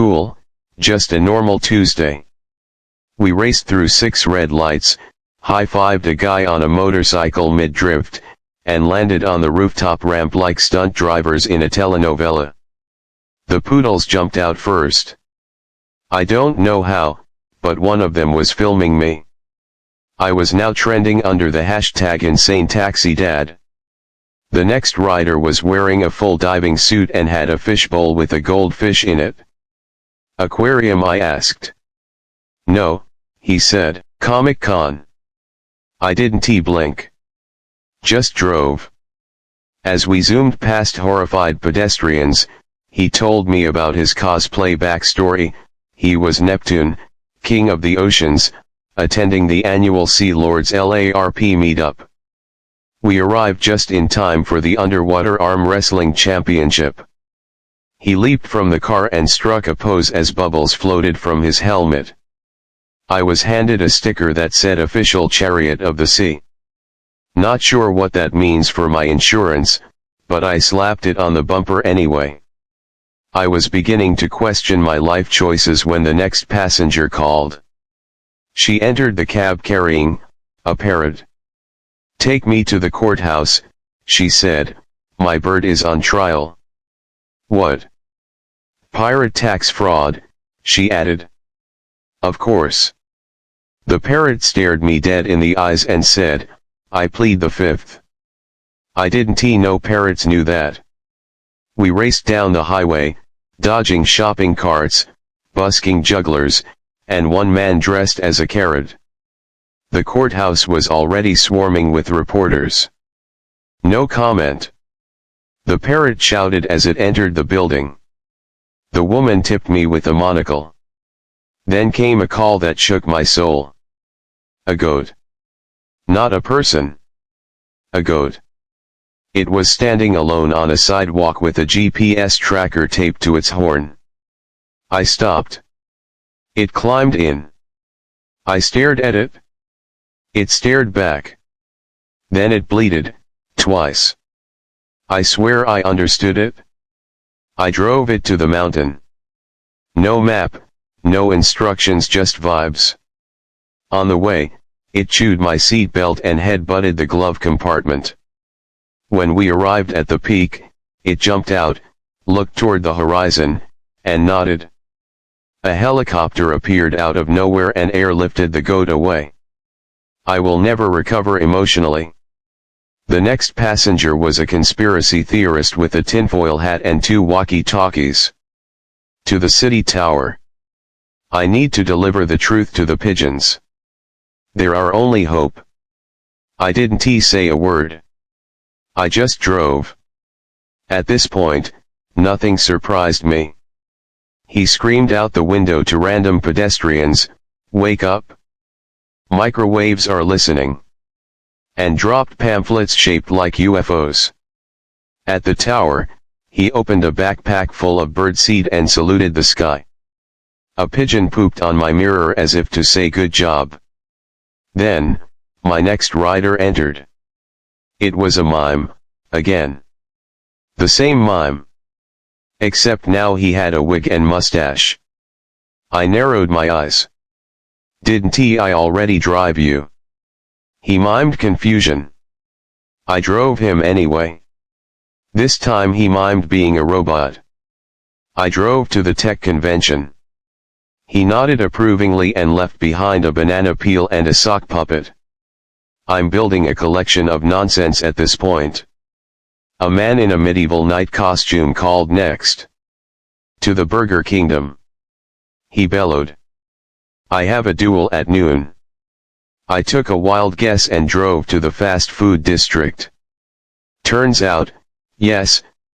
Cool, just a normal Tuesday. We raced through 6 red lights, high-fived a guy on a motorcycle mid-drift, and landed on the rooftop ramp like stunt drivers in a telenovela. The poodles jumped out first. I don't know how, but one of them was filming me. I was now trending under the hashtag #InsaneTaxiDad. The next rider was wearing a full diving suit and had a fishbowl with a goldfish in it. Aquarium, I asked. No, he said, Comic-Con. I didn't blink. Just drove. As we zoomed past horrified pedestrians, he told me about his cosplay backstory. He was Neptune, king of the oceans, attending the annual Sea Lords LARP meetup. We arrived just in time for the underwater arm wrestling championship. He leaped from the car and struck a pose as bubbles floated from his helmet. I was handed a sticker that said Official Chariot of the Sea. Not sure what that means for my insurance, but I slapped it on the bumper anyway. I was beginning to question my life choices when the next passenger called. She entered the cab carrying a parrot. Take me to the courthouse, she said, my bird is on trial. What? Pirate tax fraud, she added. Of course. The parrot stared me dead in the eyes and said, I plead the fifth. I didn't know parrots knew that. We raced down the highway, dodging shopping carts, busking jugglers, and one man dressed as a carrot. The courthouse was already swarming with reporters. No comment. The parrot shouted as it entered the building. The woman tipped me with a monocle. Then came a call that shook my soul. A goat. Not a person. A goat. It was standing alone on a sidewalk with a GPS tracker taped to its horn. I stopped. It climbed in. I stared at it. It stared back. Then it bleated, twice. I swear I understood it. I drove it to the mountain. No map, no instructions, just vibes. On the way, it chewed my seatbelt and head-butted the glove compartment. When we arrived at the peak, it jumped out, looked toward the horizon, and nodded. A helicopter appeared out of nowhere and airlifted the goat away. I will never recover emotionally. The next passenger was a conspiracy theorist with a tinfoil hat and 2 walkie-talkies. To the city tower. I need to deliver the truth to the pigeons. There are only hope. I didn't say a word. I just drove. At this point, nothing surprised me. He screamed out the window to random pedestrians, "Wake up! Microwaves are listening," and dropped pamphlets shaped like UFOs. At the tower, he opened a backpack full of birdseed and saluted the sky. A pigeon pooped on my mirror as if to say good job. Then, my next rider entered. It was a mime, again. The same mime. Except now he had a wig and mustache. I narrowed my eyes. Didn't I already drive you? He mimed confusion. I drove him anyway. This time he mimed being a robot. I drove to the tech convention. He nodded approvingly and left behind a banana peel and a sock puppet. I'm building a collection of nonsense at this point. A man in a medieval knight costume called next. To the Burger Kingdom. He bellowed. I have a duel at noon. I took a wild guess and drove to the fast food district. Turns out, yes,